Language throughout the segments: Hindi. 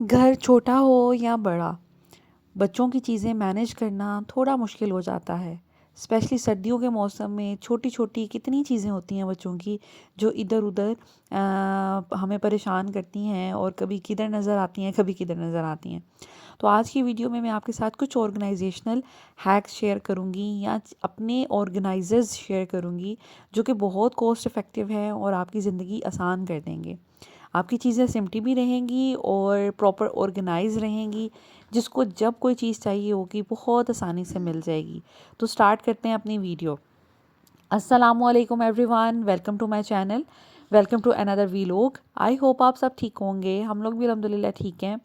घर छोटा हो या बड़ा, बच्चों की चीज़ें मैनेज करना थोड़ा मुश्किल हो जाता है। स्पेशली सर्दियों के मौसम में छोटी-छोटी कितनी चीज़ें होती हैं बच्चों की जो इधर-उधर हमें परेशान करती हैं और कभी किधर नज़र आती हैं, कभी किधर नज़र आती हैं। तो आज की वीडियो में मैं आपके साथ कुछ ऑर्गेनाइजेशनल हैक्स शेयर करूँगी या अपने ऑर्गेनाइज़र्स शेयर करूँगी जो कि बहुत कॉस्ट इफ़ेक्टिव हैं और आपकी ज़िंदगी आसान कर देंगे। आपकी चीज़ें सिमटी भी रहेंगी और प्रॉपर ऑर्गेनाइज रहेंगी, जिसको जब कोई चीज़ चाहिए होगी बहुत आसानी से मिल जाएगी। तो स्टार्ट करते हैं अपनी वीडियो। अस्सलामुअलैकुम everyone, welcome to my channel, welcome to another vlog. I hope आप सब ठीक होंगे, हम लोग भी अल्हम्दुलिल्लाह ठीक हैं।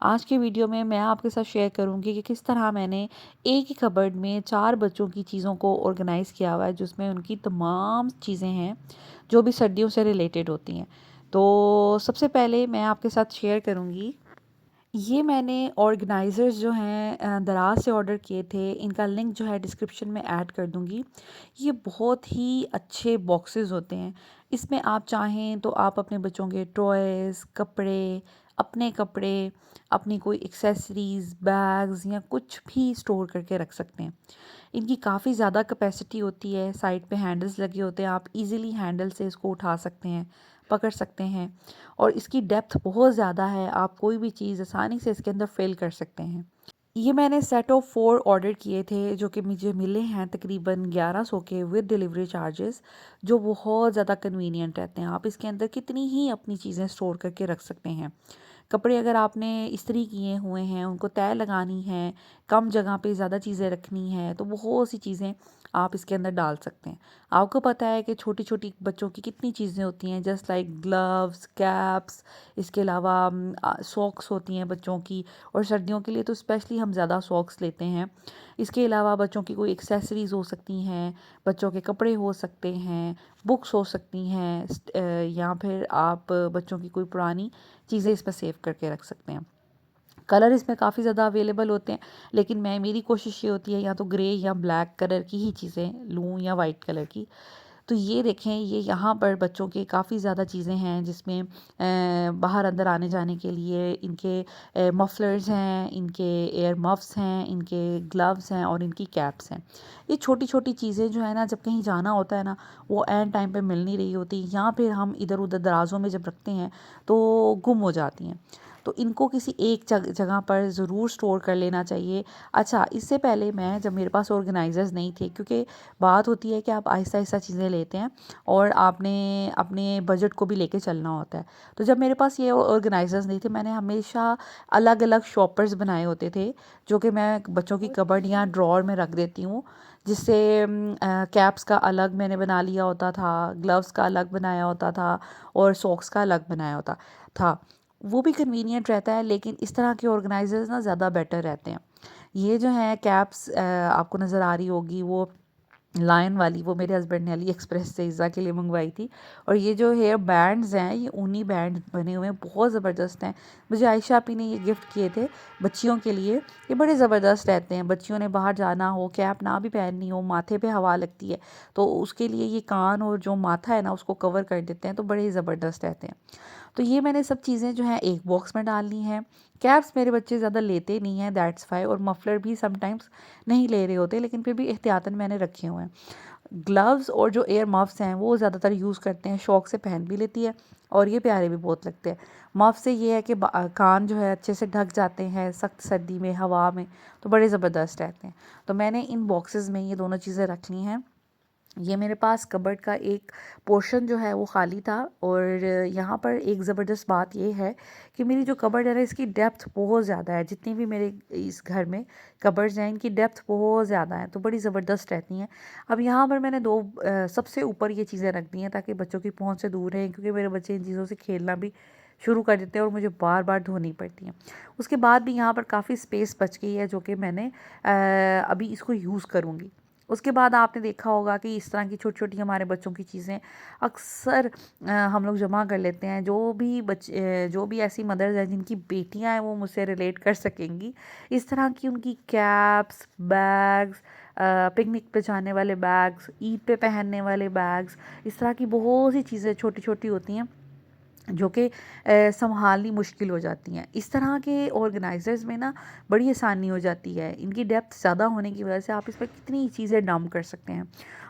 आज की वीडियो में मैं आपके साथ शेयर करूंगी कि किस तरह मैंने एक ही कबर्ड में 4 बच्चों की चीज़ों को ऑर्गेनाइज़ किया हुआ है, जिसमें उनकी तमाम चीज़ें हैं जो भी सर्दियों से रिलेटेड होती हैं। तो सबसे पहले मैं आपके साथ शेयर करूंगी, ये मैंने ऑर्गेनाइज़र्स जो हैं दराज से ऑर्डर किए थे। इनका लिंक जो है डिस्क्रिप्शन में ऐड कर दूंगी। ये बहुत ही अच्छे बॉक्सेस होते हैं। इसमें आप चाहें तो आप अपने बच्चों के टॉयज़, कपड़े, अपनी कोई एक्सेसरीज़, बैग्स या कुछ भी स्टोर करके रख सकते हैं। इनकी काफ़ी ज़्यादा कैपेसिटी होती है, साइड पे हैंडल्स लगे होते हैं, आप इजीली हैंडल से इसको उठा सकते हैं, पकड़ सकते हैं और इसकी डेप्थ बहुत ज़्यादा है, आप कोई भी चीज़ आसानी से इसके अंदर फिल कर सकते हैं। ये मैंने सेट ऑफ 4 ऑर्डर किए थे जो कि मुझे मिले हैं तकरीबन 1100 के विद डिलीवरी चार्जेस, जो बहुत ज़्यादा कन्वीनियंट रहते हैं। आप इसके अंदर कितनी ही अपनी चीज़ें स्टोर करके रख सकते हैं। कपड़े अगर आपने इस्त्री किए हुए हैं, उनको तह लगानी है, कम जगह पे ज़्यादा चीज़ें रखनी है, तो बहुत सी चीज़ें आप इसके अंदर डाल सकते हैं। आपको पता है कि छोटी-छोटी बच्चों की कितनी चीज़ें होती हैं, जस्ट लाइक ग्लव्स, कैप्स, इसके अलावा सॉक्स होती हैं बच्चों की, और सर्दियों के लिए तो स्पेशली हम ज़्यादा सॉक्स लेते हैं। इसके अलावा बच्चों की कोई एक्सेसरीज़ हो सकती हैं, बच्चों के कपड़े हो सकते हैं, बुक्स हो सकती हैं, या फिर आप बच्चों की कोई पुरानी चीज़ें इसमें सेव करके रख सकते हैं। कलर इसमें काफ़ी ज़्यादा अवेलेबल होते हैं, लेकिन मेरी कोशिश ये होती है या तो ग्रे या ब्लैक कलर की ही चीज़ें लूँ या वाइट कलर की। तो ये देखें, ये यहाँ पर बच्चों के काफ़ी ज़्यादा चीज़ें हैं जिसमें बाहर अंदर आने जाने के लिए इनके मफलर्स हैं, इनके एयर मफ्स हैं, इनके ग्लव्स हैं और इनकी कैप्स हैं। ये छोटी-छोटी चीज़ें जो है ना, जब कहीं जाना होता है ना, वो ऐन टाइम पे मिल नहीं रही होती, या फिर हम इधर-उधर दराज़ों में जब रखते हैं तो गुम हो जाती हैं। तो इनको किसी एक जगह पर ज़रूर स्टोर कर लेना चाहिए। अच्छा, इससे पहले मैं, जब मेरे पास ऑर्गेनाइज़र्स नहीं थे, क्योंकि बात होती है कि आप आहिस्ता-आहिस्ता चीज़ें लेते हैं और आपने अपने बजट को भी लेके चलना होता है। तो जब मेरे पास ये ऑर्गेनाइज़र्स नहीं थे, मैंने हमेशा अलग-अलग शॉपर्स बनाए होते थे, जो कि मैं बच्चों की कबर्ड या ड्रॉअर में रख देती हूँ। जिससे कैप्स का अलग मैंने बना लिया होता था, ग्लव्स का अलग बनाया होता था और सॉक्स का अलग बनाया होता था। वो भी कन्वीनियंट रहता है, लेकिन इस तरह के ऑर्गेनाइज़र्स ना ज़्यादा बेटर रहते हैं। ये जो है कैप्स, आपको नज़र आ रही होगी वो लायन वाली, वो मेरे हस्बैंड ने अली एक्सप्रेस से इज़ा के लिए मंगवाई थी। और ये जो हेयर बैंड्स हैं, ये ऊनी बैंड बने हुए हैं, बहुत ज़बरदस्त हैं। मुझे आयशा आपी ने ये गिफ्ट किए थे बच्चियों के लिए। ये बड़े ज़बरदस्त रहते हैं, बच्चियों ने बाहर जाना हो, कैप ना भी पहननी हो, माथे पे हवा लगती है तो उसके लिए ये कान और जो माथा है ना, उसको कवर कर देते हैं, तो बड़े ज़बरदस्त रहते हैं। तो ये मैंने सब चीज़ें जो हैं एक बॉक्स में डालनी है। कैप्स मेरे बच्चे ज़्यादा लेते नहीं हैं, दैट्स वाई, और मफलर भी समटाइम्स नहीं ले रहे होते, लेकिन फिर भी एहतियातन मैंने रखे हुए हैं। ग्लव्स और जो एयर मफ्स हैं वो ज़्यादातर यूज़ करते हैं, शौक से पहन भी लेती है और ये प्यारे भी बहुत लगते हैं। मफ से ये है कि कान जो है अच्छे से ढक जाते हैं सख्त सर्दी में, हवा में, तो बड़े ज़बरदस्त रहते हैं। तो मैंने इन बॉक्सेस में ये दोनों चीज़ें रख ली हैं। ये मेरे पास कबर्ड का एक पोर्शन जो है वो खाली था, और यहाँ पर एक ज़बरदस्त बात ये है कि मेरी जो कबर्ड है ना, इसकी डेप्थ बहुत ज़्यादा है। जितनी भी मेरे इस घर में कबर्ड्स हैं, इनकी डेप्थ बहुत ज़्यादा है, तो बड़ी ज़बरदस्त रहती हैं। अब यहाँ पर मैंने दो सबसे ऊपर ये चीज़ें रख दी हैं ताकि बच्चों की पहुँच से दूर रहें, क्योंकि मेरे बच्चे इन चीज़ों से खेलना भी शुरू कर देते हैं और मुझे बार बार धोनी पड़ती हैं। उसके बाद भी यहाँ पर काफ़ी स्पेस बच गई है, जो कि मैंने अभी इसको यूज़ करूँगी। उसके बाद आपने देखा होगा कि इस तरह की छोटी-छोटी हमारे बच्चों की चीज़ें अक्सर हम लोग जमा कर लेते हैं। जो भी ऐसी मदर्स हैं जिनकी बेटियां हैं, वो मुझसे रिलेट कर सकेंगी। इस तरह की उनकी कैप्स, बैग्स, पिकनिक पे जाने वाले बैग्स, ईद पे पहनने वाले बैग्स, इस तरह की बहुत सी चीज़ें छोटी-छोटी होती हैं जो कि सँभालनी मुश्किल हो जाती हैं। इस तरह के ऑर्गेनाइज़र्स में ना बड़ी आसानी हो जाती है। इनकी डेप्थ ज़्यादा होने की वजह से आप इसमें कितनी चीज़ें डंप कर सकते हैं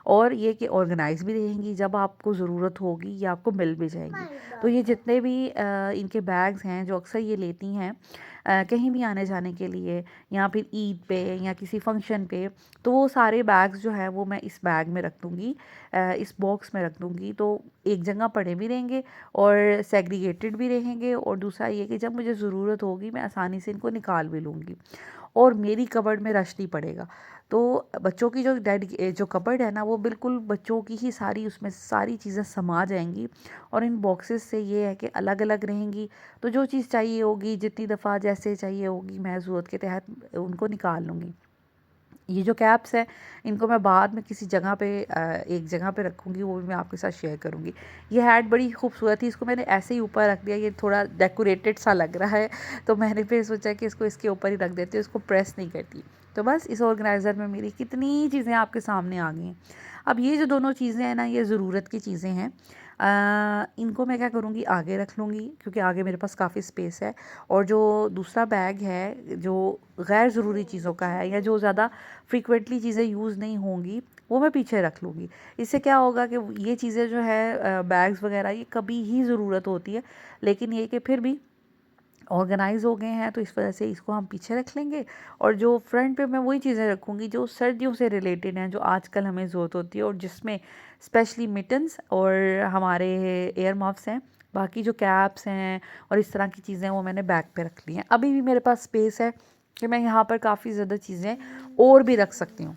और ये कि ऑर्गेनाइज़ भी रहेंगी, जब आपको ज़रूरत होगी ये आपको मिल भी जाएँगी। तो ये जितने भी इनके बैग्स हैं जो अक्सर ये लेती हैं कहीं भी आने-जाने के लिए या फिर ईद पे या किसी फ़ंक्शन पे, तो वो सारे बैग्स जो हैं वो मैं इस बैग में रख दूँगी, इस बॉक्स में रख दूँगी। तो एक जगह पड़े भी रहेंगे और सेग्रीगेटेड भी रहेंगे, और दूसरा ये कि जब मुझे ज़रूरत होगी मैं आसानी से इनको निकाल भी लूँगी और मेरी कबर्ड में रश नहीं पड़ेगा। तो बच्चों की जो कबर्ड है ना वो बिल्कुल बच्चों की ही सारी, उसमें सारी चीज़ें समा जाएँगी और इन बॉक्सेस से ये है कि अलग-अलग रहेंगी। तो जो चीज़ चाहिए होगी, जितनी दफ़ा जैसे चाहिए होगी, मैं ज़रूरत के तहत उनको निकाल लूँगी। ये जो कैप्स हैं इनको मैं बाद में किसी जगह पे एक जगह पे रखूँगी, वो भी मैं आपके साथ शेयर करूँगी। ये हैट बड़ी खूबसूरत थी, इसको मैंने ऐसे ही ऊपर रख दिया, ये थोड़ा डेकोरेटेड सा लग रहा है, तो मैंने फिर सोचा कि इसको इसके ऊपर ही रख देती हूँ, इसको प्रेस नहीं करती। तो बस इस ऑर्गेनाइज़र में मेरी कितनी चीज़ें आपके सामने आ गई हैं। अब ये जो दोनों चीज़ें हैं ना, ये ज़रूरत की चीज़ें हैं। इनको मैं क्या करूँगी, आगे रख लूँगी क्योंकि आगे मेरे पास काफ़ी स्पेस है, और जो दूसरा बैग है जो गैर ज़रूरी चीज़ों का है या जो ज़्यादा फ्रीक्वेंटली चीज़ें यूज़ नहीं होंगी, वो मैं पीछे रख लूँगी। इससे क्या होगा कि ये चीज़ें जो है बैग्स वग़ैरह ये कभी ही ज़रूरत होती है, लेकिन ये कि फिर भी ऑर्गेनाइज़ हो गए हैं तो इस वजह से इसको हम पीछे रख लेंगे, और जो फ्रंट पे मैं वही चीज़ें रखूँगी जो सर्दियों से रिलेटेड हैं, जो आजकल हमें ज़रूरत होती है और जिसमें स्पेशली मिटन्स और हमारे एयर मफ़्स हैं। बाकी जो कैप्स हैं और इस तरह की चीज़ें वो मैंने बैग पे रख ली हैं। अभी भी मेरे पास स्पेस है कि मैं यहाँ पर काफ़ी ज़्यादा चीज़ें और भी रख सकती हूँ।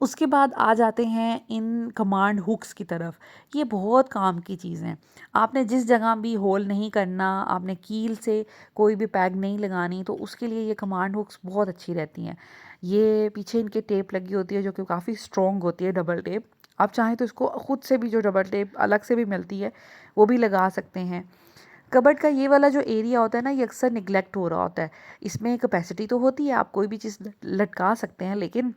उसके बाद आ जाते हैं इन कमांड हुक्स की तरफ। ये बहुत काम की चीज़ हैं। आपने जिस जगह भी होल नहीं करना, आपने कील से कोई भी पैग नहीं लगानी, तो उसके लिए ये कमांड हुक्स बहुत अच्छी रहती हैं। ये पीछे इनके टेप लगी होती है जो कि काफ़ी स्ट्रॉन्ग होती है, डबल टेप। आप चाहें तो इसको खुद से भी, जो डबल टेप अलग से भी मिलती है, वो भी लगा सकते हैं। कबर्ड का ये वाला जो एरिया होता है ना, ये अक्सर निगलेक्ट हो रहा होता है। इसमें कैपेसिटी तो होती है, आप कोई भी चीज़ लटका सकते हैं, लेकिन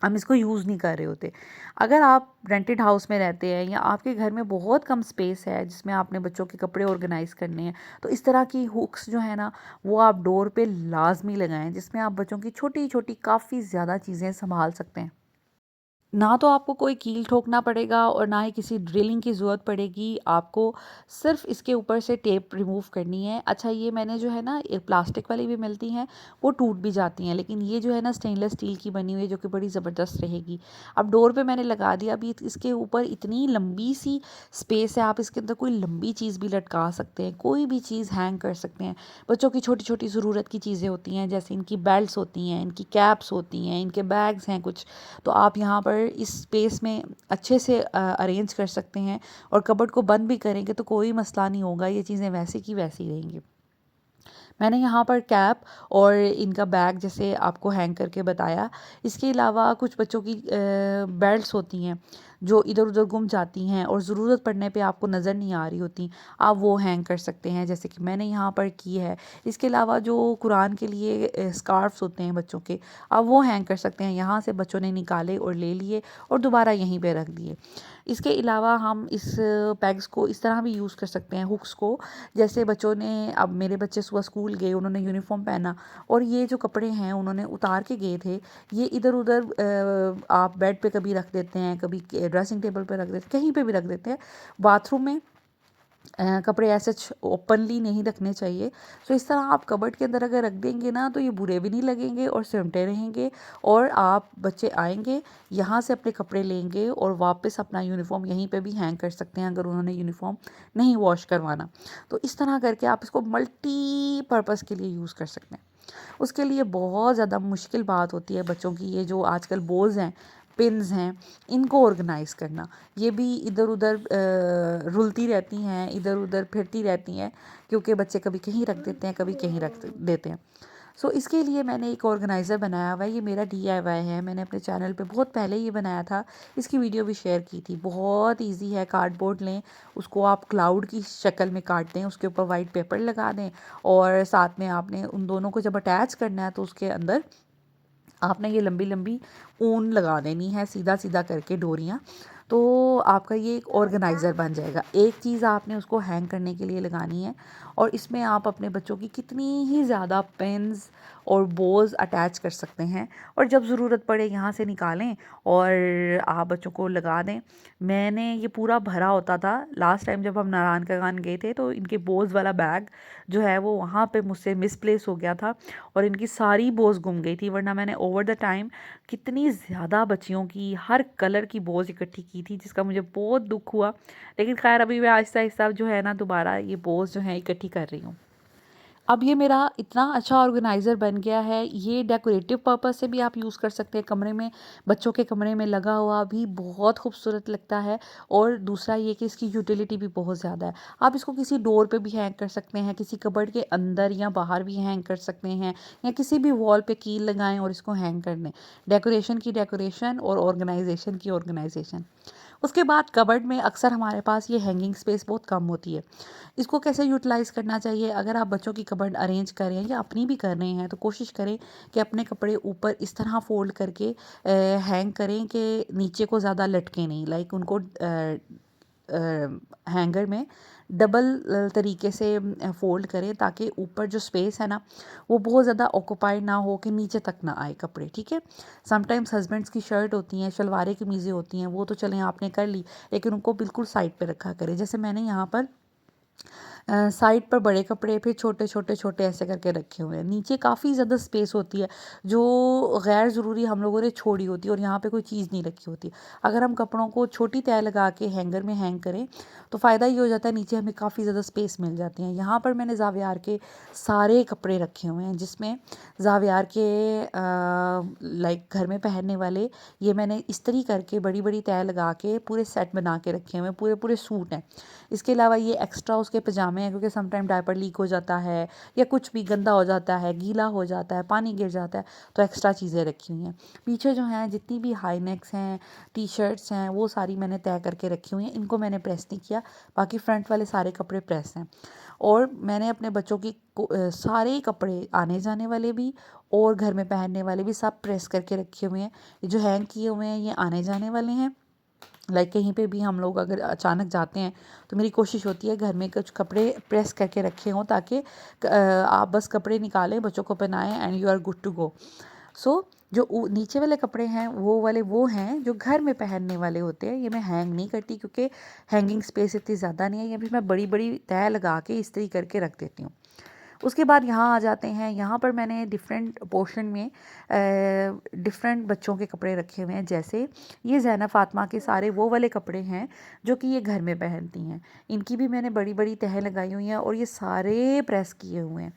हम इसको यूज़ नहीं कर रहे होते। अगर आप रेंटेड हाउस में रहते हैं या आपके घर में बहुत कम स्पेस है जिसमें आपने बच्चों के कपड़े ऑर्गेनाइज़ करने हैं, तो इस तरह की हुक्स जो है ना, वो आप डोर पे लाज़मी लगाएँ, जिसमें आप बच्चों की छोटी-छोटी काफ़ी ज़्यादा चीज़ें सँभाल सकते हैं। ना तो आपको कोई कील ठोकना पड़ेगा और ना ही किसी ड्रिलिंग की ज़रूरत पड़ेगी। आपको सिर्फ़ इसके ऊपर से टेप रिमूव करनी है। अच्छा, ये मैंने जो है ना, ये प्लास्टिक वाली भी मिलती हैं, वो टूट भी जाती हैं, लेकिन ये जो है ना स्टेनलेस स्टील की बनी हुई है जो कि बड़ी ज़बरदस्त रहेगी। अब डोर पे मैंने लगा दिया। अभी इसके ऊपर इतनी लंबी सी स्पेस है, आप इसके अंदर कोई लंबी चीज़ भी लटका सकते हैं, कोई भी चीज़ हैंग कर सकते हैं। बच्चों की छोटी-छोटी ज़रूरत की चीज़ें होती हैं, जैसे इनकी बेल्ट्स होती हैं, इनकी कैप्स होती हैं, इनके बैग्स हैं कुछ, तो आप यहाँ पर इस स्पेस में अच्छे से अरेंज कर सकते हैं, और कबर्ड को बंद भी करेंगे तो कोई मसला नहीं होगा, ये चीज़ें वैसे की वैसी रहेंगी। मैंने यहाँ पर कैप और इनका बैग जैसे आपको हैंग करके बताया। इसके अलावा कुछ बच्चों की बेल्ट्स होती हैं जो इधर-उधर गुम जाती हैं और ज़रूरत पड़ने पे आपको नज़र नहीं आ रही होती, आप वो हैंग कर सकते हैं, जैसे कि मैंने यहाँ पर की है। इसके अलावा जो कुरान के लिए स्कार्फ्स होते हैं बच्चों के, आप वो हैंग कर सकते हैं। यहाँ से बच्चों ने निकाले और ले लिए और दोबारा यहीं पे रख दिए। इसके अलावा हम इस बैग्स को इस तरह भी यूज़ कर सकते हैं, हुक्स को, जैसे बच्चों ने, अब मेरे बच्चे सुबह स्कूल गए, उन्होंने यूनिफ़ॉर्म पहना और ये जो कपड़े हैं उन्होंने उतार के गए थे, ये इधर-उधर आप बेड पे कभी रख देते हैं, कभी ड्रेसिंग टेबल पे रख देते हैं, कहीं पे भी रख देते हैं। बाथरूम में कपड़े ऐसे ओपनली नहीं रखने चाहिए। सो इस तरह आप कबर्ड के अंदर अगर रख देंगे ना, तो ये बुरे भी नहीं लगेंगे और सिमटे रहेंगे, और आप बच्चे आएँगे, यहाँ से अपने कपड़े लेंगे और वापस अपना यूनिफ़ॉर्म यहीं पे भी हैंग कर सकते हैं अगर उन्होंने यूनिफ़ॉर्म नहीं वॉश करवाना। तो इस तरह करके आप इसको मल्टीपर्पज़ के लिए यूज़ कर सकते हैं। उसके लिए बहुत ज़्यादा मुश्किल बात होती है बच्चों की, ये जो आजकल बोल्स हैं, पिन्स हैं, इनको ऑर्गेनाइज़ करना। ये भी इधर-उधर रुलती रहती हैं, इधर-उधर फिरती रहती हैं, क्योंकि बच्चे कभी कहीं रख देते हैं, कभी कहीं रख देते हैं। सो इसके लिए मैंने एक ऑर्गेनाइज़र बनाया हुआ है, ये मेरा डीआईवाई है, मैंने अपने चैनल पे बहुत पहले ये बनाया था, इसकी वीडियो भी शेयर की थी। बहुत ईज़ी है, कार्डबोर्ड लें, उसको आप क्लाउड की शक्ल में काट दें, उसके ऊपर वाइट पेपर लगा दें और साथ में आपने उन दोनों को जब अटैच करना है तो उसके अंदर आपने ये लंबी लंबी ऊन लगा देनी है, सीधा सीधा करके डोरियाँ, तो आपका ये एक ऑर्गेनाइज़र बन जाएगा। एक चीज़ आपने उसको हैंग करने के लिए लगानी है, और इसमें आप अपने बच्चों की कितनी ही ज़्यादा पेन्स और बोज़ अटैच कर सकते हैं, और जब ज़रूरत पड़े यहाँ से निकालें और आप बच्चों को लगा दें। मैंने ये पूरा भरा होता था लास्ट टाइम जब हम नारायण कागान गए थे, तो इनके बोझ वाला बैग जो है वो वहाँ पे मुझसे मिसप्लेस हो गया था, और इनकी सारी बोझ गुम गई थी। वरना मैंने ओवर द टाइम कितनी ज़्यादा बच्चियों की हर कलर की बोझ इकट्ठी की थी, जिसका मुझे बहुत दुख हुआ। लेकिन खैर अभी मैं आहिस्ता आहिस्ता जो है ना दोबारा ये बोझ जो है इकट्ठी कर रही हूँ। अब ये मेरा इतना अच्छा ऑर्गेनाइज़र बन गया है, ये डेकोरेटिव पर्पस से भी आप यूज़ कर सकते हैं। कमरे में, बच्चों के कमरे में लगा हुआ भी बहुत खूबसूरत लगता है, और दूसरा ये कि इसकी यूटिलिटी भी बहुत ज़्यादा है। आप इसको किसी डोर पे भी हैंग कर सकते हैं, किसी कबर्ड के अंदर या बाहर भी हैंग कर सकते हैं, या किसी भी वॉल पे कील लगाएं और इसको हैंग कर दें। डेकोरेशन की डेकोरेशन और ऑर्गेनाइजेशन की ऑर्गेनाइजेशन। उसके बाद कबर्ड में अक्सर हमारे पास ये हैंगिंग स्पेस बहुत कम होती है। इसको कैसे यूटिलाइज़ करना चाहिए? अगर आप बच्चों की कबर्ड अरेंज कर रहे हैं या अपनी भी कर रहे हैं, तो कोशिश करें कि अपने कपड़े ऊपर इस तरह फ़ोल्ड करके हैंग करें कि नीचे को ज़्यादा लटके नहीं। लाइक उनको हैंगर में डबल तरीके से फ़ोल्ड करें, ताकि ऊपर जो स्पेस है ना वो बहुत ज़्यादा ऑक्यूपाइड ना हो कि नीचे तक ना आए कपड़े, ठीक है। समटाइम्स हस्बैंड्स की शर्ट होती हैं, शलवारें कमीज़ें होती हैं, वो तो चलें आपने कर ली, लेकिन उनको बिल्कुल साइड पे रखा करें। जैसे मैंने यहाँ पर साइड पर बड़े कपड़े, फिर छोटे छोटे छोटे ऐसे करके रखे हुए हैं। नीचे काफ़ी ज़्यादा स्पेस होती है जो गैर ज़रूरी हम लोगों ने छोड़ी होती है, और यहाँ पे कोई चीज़ नहीं रखी होती। अगर हम कपड़ों को छोटी तह लगा के हैंगर में हैंग करें, तो फ़ायदा ये हो जाता है, नीचे हमें काफ़ी ज़्यादा स्पेस मिल जाती है। यहाँ पर मैंने ज़ावियार के सारे कपड़े रखे हुए हैं, जिसमें ज़ावियार के लाइक घर में पहनने वाले, ये मैंने इस्त्री करके बड़ी बड़ी तह लगा के पूरे सेट बना के रखे हुए हैं, पूरे पूरे सूट हैं। इसके अलावा ये एक्स्ट्रा उसके पजामे हैं, क्योंकि समटाइम डायपर लीक हो जाता है, या कुछ भी गंदा हो जाता है, गीला हो जाता है, पानी गिर जाता है, तो एक्स्ट्रा चीज़ें रखी हुई हैं। पीछे जो हैं जितनी भी हाई नेक्स हैं, टी शर्ट्स हैं, वो सारी मैंने तय करके रखी हुई हैं। इनको मैंने प्रेस नहीं किया, बाकी फ्रंट वाले सारे कपड़े प्रेस हैं। और मैंने अपने बच्चों की सारे कपड़े, आने जाने वाले भी और घर में पहनने वाले भी, सब प्रेस करके रखे हुए हैं। ये जो हैंग किए हुए हैं ये आने जाने वाले हैं। लाइक कहीं पे भी हम लोग अगर अचानक जाते हैं, तो मेरी कोशिश होती है घर में कुछ कपड़े प्रेस करके रखे हों, ताकि आप बस कपड़े निकालें, बच्चों को पहनाएं, and you are good to go. So जो नीचे वाले कपड़े हैं वो वाले वो हैं जो घर में पहनने वाले होते हैं। ये मैं हैंग नहीं करती, क्योंकि हैंगिंग स्पेस इतनी ज़्यादा नहीं है। ये भी मैं बड़ी बड़ी तह लगा के इस्त्री करके रख देती हूँ। उसके बाद यहाँ आ जाते हैं, यहाँ पर मैंने डिफरेंट पोर्शन में डिफरेंट बच्चों के कपड़े रखे हुए हैं। जैसे ये ज़ैनब फ़ातिमा के सारे वो वाले कपड़े हैं जो कि ये घर में पहनती हैं। इनकी भी मैंने बड़ी बड़ी तह लगाई हुई हैं, और ये सारे प्रेस किए हुए हैं।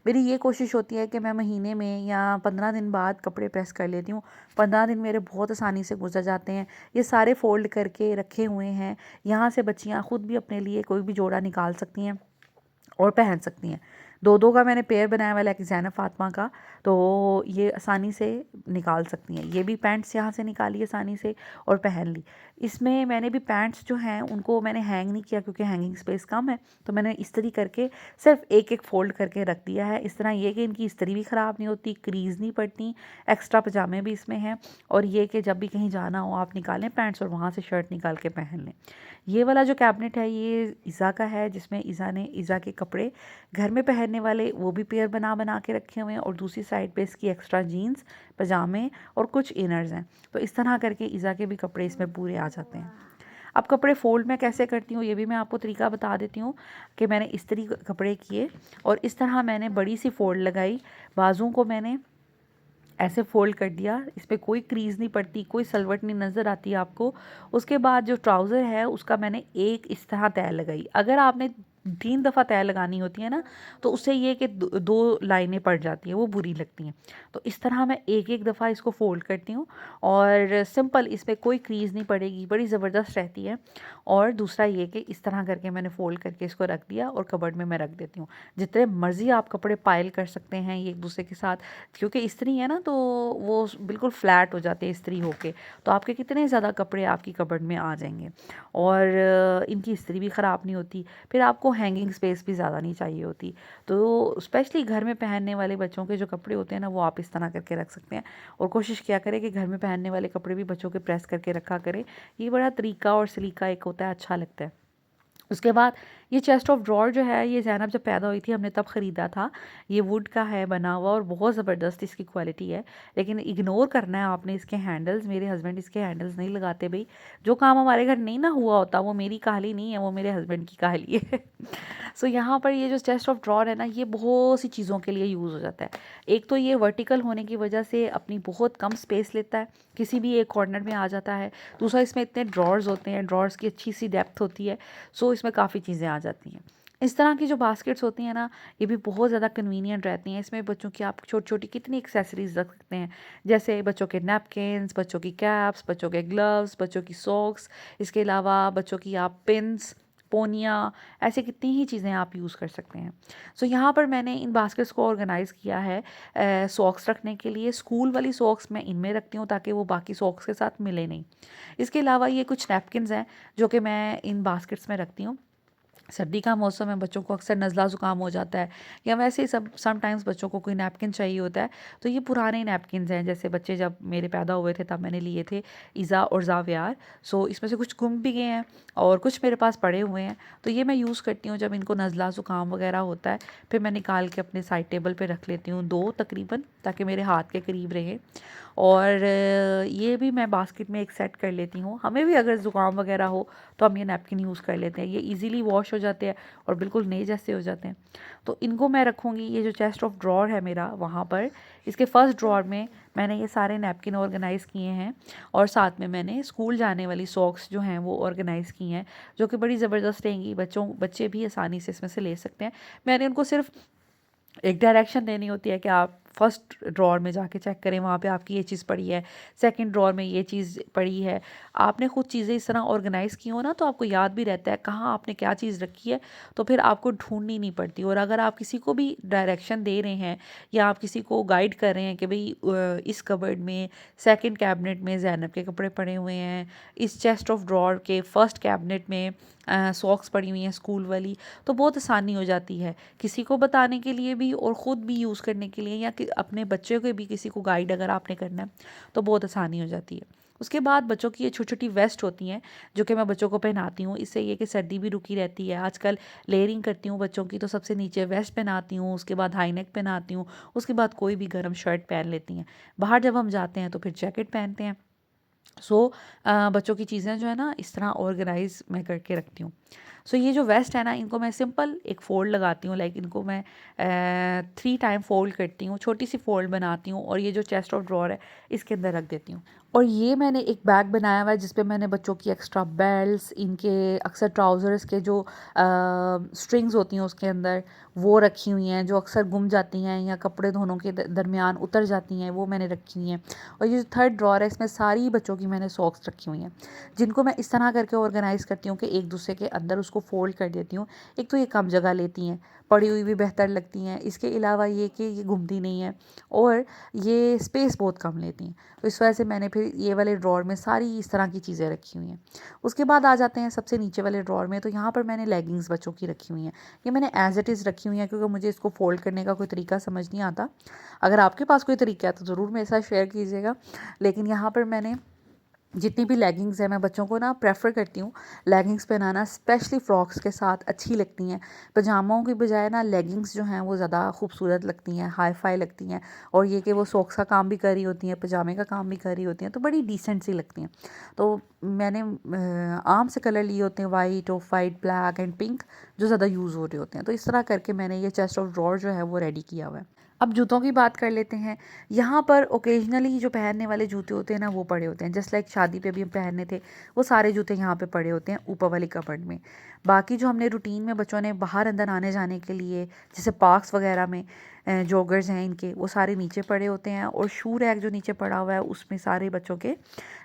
मेरी ये कोशिश होती है कि मैं महीने में या 15 दिन बाद कपड़े प्रेस कर लेती हूँ। 15 दिन मेरे बहुत आसानी से गुजर जाते हैं। ये सारे फ़ोल्ड करके रखे हुए हैं। यहाँ से बच्चियाँ ख़ुद भी अपने लिए कोई भी जोड़ा निकाल सकती हैं और पहन सकती हैं। दो दो का मैंने पेयर बनाया हुआ है, एक ज़ैनब फ़ातिमा का, तो ये आसानी से निकाल सकती हैं। ये भी पैंट्स यहाँ से निकाली आसानी से और पहन ली। इसमें मैंने भी पैंट्स जो हैं उनको मैंने हैंग नहीं किया, क्योंकि हैंगिंग स्पेस कम है, तो मैंने इस्त्री करके सिर्फ एक एक फ़ोल्ड करके रख दिया है। इस तरह ये कि इनकी इस्त्री भी ख़राब नहीं होती, क्रीज़ नहीं पड़ती। एक्स्ट्रा पजामे भी इसमें हैं, और ये कि जब भी कहीं जाना हो आप निकालें पैंट्स और वहाँ से शर्ट निकाल के पहन लें। ये वाला जो कैबिनेट है ये ईज़ा का है, जिसमें ईज़ा के कपड़े घर में पहनने वाले वो भी पेयर बना बना के रखे हुए हैं, और दूसरी साइड पे इसकी एक्स्ट्रा जीन्स, पजामे और कुछ इनर्स हैं। तो इस तरह करके ईज़ा के भी कपड़े इसमें पूरे आ जाते हैं। अब कपड़े फ़ोल्ड मैं कैसे करती हूँ ये भी मैं आपको तरीका बता देती हूँ, कि मैंने इस्त्री कपड़े किए और इस तरह मैंने बड़ी सी फ़ोल्ड लगाई। बाजुओं को मैंने ऐसे फ़ोल्ड कर दिया, इस पे कोई क्रीज़ नहीं पड़ती, कोई सलवट नहीं नज़र आती आपको। उसके बाद जो ट्राउज़र है उसका मैंने एक इस तरह तह लगाई। अगर आपने 3 दफ़ा तह लगानी होती है ना, तो उससे ये कि 2 लाइनें पड़ जाती हैं, वो बुरी लगती हैं। तो इस तरह मैं एक-एक दफ़ा इसको फ़ोल्ड करती हूँ, और सिंपल इसमें कोई क्रीज़ नहीं पड़ेगी, बड़ी ज़बरदस्त रहती है। और दूसरा ये कि इस तरह करके मैंने फ़ोल्ड करके इसको रख दिया और कबर्ड में मैं रख देती हूँ। जितने मर्ज़ी आप कपड़े पाइल कर सकते हैं ये एक-दूसरे के साथ, क्योंकि इस्त्री है ना, तो वो बिल्कुल फ्लैट हो जाते हैं इस्त्री होके, तो आपके कितने ज़्यादा कपड़े आपकी कबर्ड में आ जाएंगे, और इनकी इस्त्री भी ख़राब नहीं होती। फिर आपको हैंगिंग स्पेस भी ज़्यादा नहीं चाहिए होती। तो स्पेशली घर में पहनने वाले बच्चों के जो कपड़े होते हैं ना, वो आप इस तरह करके रख सकते हैं। और कोशिश किया करें कि घर में पहनने वाले कपड़े भी बच्चों के प्रेस करके रखा करें। ये बड़ा तरीका और सलीका एक होता है, अच्छा लगता है। उसके बाद ये चेस्ट ऑफ ड्रॉर जो है, ये ज़ैनब जब पैदा हुई थी हमने तब ख़रीदा था। ये वुड का है बना हुआ और बहुत ज़बरदस्त इसकी क्वालिटी है। लेकिन इग्नोर करना है आपने इसके हैंडल्स। मेरे हस्बैंड इसके हैंडल्स नहीं लगाते भई। जो काम हमारे घर नहीं ना हुआ होता वो मेरी काहली नहीं है, वो मेरे हस्बैंड की काहली है। सो यहाँ पर ये जो चेस्ट ऑफ ड्रॉर है ना, ये बहुत सी चीज़ों के लिए यूज़ हो जाता है। एक तो ये वर्टिकल होने की वजह से अपनी बहुत कम स्पेस लेता है, किसी भी एक कॉर्नर में आ जाता है। दूसरा, इसमें इतने ड्रॉर्स होते हैं, ड्रॉर्स की अच्छी सी डेप्थ होती है। सो इसमें काफ़ी चीज़ें आ जाती हैं। इस तरह की जो बास्केट्स होती हैं ना, ये भी बहुत ज़्यादा कन्वीनियंट रहती हैं। इसमें बच्चों की आप छोटी-छोटी कितनी एक्सेसरीज़ रख सकते हैं, जैसे बच्चों के नैपकिन्स, बच्चों की कैप्स, बच्चों के ग्लव्स, बच्चों की सॉक्स, इसके अलावा बच्चों की आप पिन्स, पोनियाँ, ऐसे कितनी ही चीज़ें आप यूज़ कर सकते हैं। सो यहाँ पर मैंने इन बास्केट्स को ऑर्गेनाइज़ किया है सॉक्स रखने के लिए। स्कूल वाली सॉक्स मैं इनमें रखती हूँ ताकि वो बाकी सॉक्स के साथ मिले नहीं। इसके अलावा ये कुछ नैपकिन्स हैं जो कि मैं इन बास्केट्स में रखती हूँ। सर्दी का मौसम है, बच्चों को अक्सर नज़ला ज़ुकाम हो जाता है, या वैसे ही सब समटाइम्स बच्चों को कोई नैपकिन चाहिए होता है। तो ये पुराने नैपकिन्स हैं, जैसे बच्चे जब मेरे पैदा हुए थे तब मैंने लिए थे, ईज़ा और ज़ावियार। सो इसमें से कुछ गुम भी गए हैं और कुछ मेरे पास पड़े हुए हैं। तो ये मैं यूज़ करती हूँ जब इनको नज़ला ज़ुकाम वगैरह होता है। फिर मैं निकाल के अपने साइड टेबल पे रख लेती हूँ 2 तकरीबन, ताकि मेरे हाथ के करीब रहे। और ये भी मैं बास्केट में एक सेट कर लेती हूँ। हमें भी अगर ज़ुकाम वगैरह हो तो हम ये नैपकिन यूज़ कर लेते हैं। ये ईज़िली वॉश हो जाते हैं और बिल्कुल नए जैसे हो जाते हैं। तो इनको मैं रखूँगी, ये जो चेस्ट ऑफ ड्रॉर है मेरा वहाँ पर, इसके फर्स्ट ड्रॉर में मैंने ये सारे नैपकिन ऑर्गेनाइज़ किए हैं। और साथ में मैंने स्कूल जाने वाली सॉक्स जो हैं वो ऑर्गेनाइज़ की हैं, जो कि बड़ी ज़बरदस्त रहेंगी। बच्चे भी आसानी से इसमें से ले सकते हैं। मैंने उनको सिर्फ़ एक डायरेक्शन देनी होती है कि आप फर्स्ट ड्रॉर में जाके चेक करें, वहाँ पे आपकी ये चीज़ पड़ी है, सेकंड ड्रॉर में ये चीज़ पड़ी है। आपने खुद चीज़ें इस तरह ऑर्गेनाइज़ की हो ना, तो आपको याद भी रहता है कहाँ आपने क्या चीज़ रखी है, तो फिर आपको ढूंढनी नहीं पड़ती। और अगर आप किसी को भी डायरेक्शन दे रहे हैं या आप किसी को गाइड कर रहे हैं कि भाई इस कबर्ड में सेकंड कैबिनेट में ज़ैनब के कपड़े पड़े हुए हैं, इस चेस्ट ऑफ ड्रॉर के फर्स्ट कैबिनेट में सॉक्स पड़ी हुई हैं स्कूल वाली, तो बहुत आसानी हो जाती है किसी को बताने के लिए भी और ख़ुद भी यूज़ करने के लिए, या कि अपने बच्चे को भी किसी को गाइड अगर आपने करना है तो बहुत आसानी हो जाती है। उसके बाद बच्चों की ये छोटी छोटी वेस्ट होती हैं जो कि मैं बच्चों को पहनाती हूँ। इससे ये कि सर्दी भी रुकी रहती है। आजकल लेयरिंग करती हूँ बच्चों की, तो सबसे नीचे वेस्ट पहनाती हूँ, उसके बाद हाई नेक पहनाती हूँ, उसके बाद कोई भी गर्म शर्ट पहन लेती हैं। बाहर जब हम जाते हैं तो फिर जैकेट पहनते हैं। सो बच्चों की चीज़ें जो है ना, इस तरह ऑर्गेनाइज मैं करके रखती हूँ। सो ये जो वेस्ट है ना, इनको मैं सिंपल एक फ़ोल्ड लगाती हूँ, लाइक इनको मैं 3 टाइम फ़ोल्ड करती हूँ, छोटी सी फ़ोल्ड बनाती हूँ और ये जो चेस्ट ऑफ ड्रॉर है इसके अंदर रख देती हूँ। और ये मैंने एक बैग बनाया हुआ है जिस पे मैंने बच्चों की एक्स्ट्रा बेल्ट्स, इनके अक्सर ट्राउज़र्स के जो स्ट्रिंग्स होती हैं उसके अंदर, वो रखी हुई हैं, जो अक्सर गुम जाती हैं या कपड़े धोनों के दरमियान उतर जाती हैं, वो मैंने रखी हुई हैं। और ये जो थर्ड ड्रॉर है इसमें सारी बच्चों की मैंने सॉक्स रखी हुई हैं, जिनको मैं इस तरह करके ऑर्गेनाइज़ करती हूँ कि एक दूसरे के अंदर उसको फ़ोल्ड कर देती हूँ। एक तो ये कम जगह लेती हैं, पड़ी हुई भी बेहतर लगती हैं, इसके अलावा ये कि ये घूमती नहीं है और ये स्पेस बहुत कम लेती हैं। तो इस वजह से मैंने फिर ये वाले ड्रॉर में सारी इस तरह की चीज़ें रखी हुई हैं। उसके बाद आ जाते हैं सबसे नीचे वाले ड्रॉर में, तो यहाँ पर मैंने लेगिंग्स बच्चों की रखी हुई हैं। ये मैंने एज़ इट इज़ रखी हुई हैं क्योंकि मुझे इसको फ़ोल्ड करने का कोई तरीका समझ नहीं आता। अगर आपके पास कोई तरीका है तो ज़रूर मेरे साथ शेयर कीजिएगा। लेकिन यहाँ पर मैंने जितनी भी लेगिंग्स हैं, मैं बच्चों को ना प्रेफर करती हूँ लेगिंग्स पहनाना, स्पेशली फ़्रॉक्स के साथ अच्छी लगती हैं। पजामाओं की बजाय ना लेगिंग्स जो हैं वो ज़्यादा खूबसूरत लगती हैं, हाई फाई लगती हैं। और ये कि वो सॉक्स का काम भी कर रही होती हैं, पजामे का काम भी कर रही होती हैं, तो बड़ी डिसेंट सी लगती हैं। तो मैंने आम से कलर लिए होते हैं, white, of white, black and pink, जो ज़्यादा यूज़ हो रहे होते हैं। तो इस तरह करके मैंने ये चेस्ट ऑफ ड्रॉर जो है वो रेडी किया हुआ है। अब जूतों की बात कर लेते हैं। यहाँ पर ओकेजनली जो पहनने वाले जूते होते हैं ना, वो पड़े होते हैं। जस्ट लाइक शादी पे भी हम पहनने थे, वो सारे जूते यहाँ पे पड़े होते हैं ऊपर वाली कबर्ड में। बाकी जो हमने रूटीन में बच्चों ने बाहर अंदर आने जाने के लिए, जैसे पार्क्स वगैरह में जॉगर्स हैं इनके, वो सारे नीचे पड़े होते हैं। और शू रैक जो नीचे पड़ा हुआ है उसमें सारे बच्चों के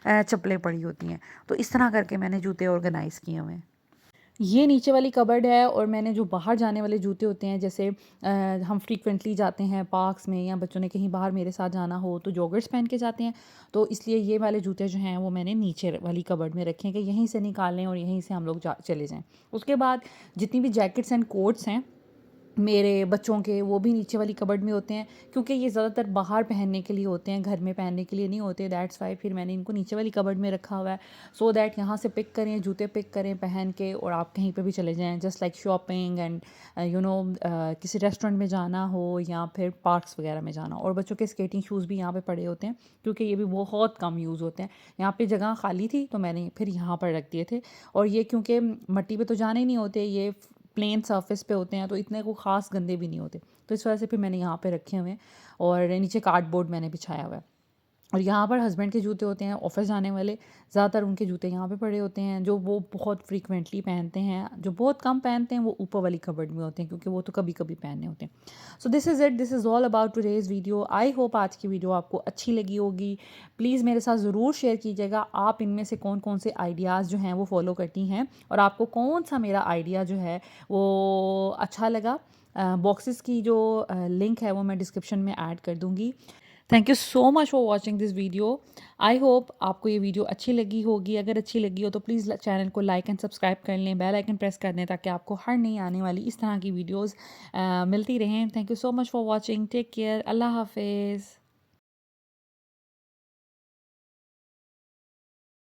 चप्पलें पड़ी होती हैं। तो इस तरह करके मैंने जूते ऑर्गेनाइज़ किए हुए हैं। ये नीचे वाली कबर्ड है और मैंने जो बाहर जाने वाले जूते होते हैं, जैसे हम फ्रीक्वेंटली जाते हैं पार्क्स में या बच्चों ने कहीं बाहर मेरे साथ जाना हो तो जॉगर्स पहन के जाते हैं, तो इसलिए ये वाले जूते जो हैं वो मैंने नीचे वाली कबर्ड में रखे हैं कि यहीं से निकालें और यहीं से हम लोग चले जाएं। उसके बाद जितनी भी जैकेट्स एंड कोट्स हैं मेरे बच्चों के, वो भी नीचे वाली कबर्ड में होते हैं, क्योंकि ये ज़्यादातर बाहर पहनने के लिए होते हैं, घर में पहनने के लिए नहीं होते। दैट्स वाई फिर मैंने इनको नीचे वाली कबर्ड में रखा हुआ है, सो दैट यहाँ से पिक करें, जूते पिक करें पहन के और आप कहीं पे भी चले जाएं, जस्ट लाइक शॉपिंग एंड किसी रेस्टोरेंट में जाना हो या फिर पार्क्स वगैरह में जाना। और बच्चों के स्केटिंग शूज़ भी यहाँ पे पड़े होते हैं, क्योंकि ये भी बहुत कम यूज़ होते हैं। यहाँ पे जगह खाली थी तो मैंने फिर यहाँ पर रख दिए थे, और ये क्योंकि मट्टी पे तो जाने ही नहीं होते, ये प्लेन सरफेस पे होते हैं, तो इतने को ख़ास गंदे भी नहीं होते, तो इस वजह से फिर मैंने यहाँ पे रखे हुए हैं। और नीचे कार्डबोर्ड मैंने बिछाया हुआ है। और यहाँ पर हस्बैंड के जूते होते हैं ऑफिस जाने वाले, ज़्यादातर उनके जूते यहाँ पे पड़े होते हैं, जो वो बहुत फ्रीक्वेंटली पहनते हैं। जो बहुत कम पहनते हैं वो ऊपर वाली कबर्ड में होते हैं, क्योंकि वो तो कभी कभी पहनने होते हैं। So this is it, this is all about today's video. I hope आज की वीडियो आपको अच्छी लगी होगी। प्लीज़ मेरे साथ ज़रूर शेयर कीजिएगा आप इनमें से कौन कौन से आइडियाज़ जो हैं वो फॉलो करती हैं, और आपको कौन सा मेरा आइडिया जो है वो अच्छा लगा। बॉक्सेस की जो लिंक है वो मैं डिस्क्रिप्शन में ऐड कर दूँगी। Thank you so much for watching this video. I hope आपको ये वीडियो अच्छी लगी होगी। अगर अच्छी लगी हो तो प्लीज़ चैनल को लाइक एंड सब्सक्राइब कर लें, बेल आइकन प्रेस कर दें, ताकि आपको हर नई आने वाली इस तरह की वीडियोस मिलती रहें। Thank you so much for watching. Take care. अल्लाह हाफिज़।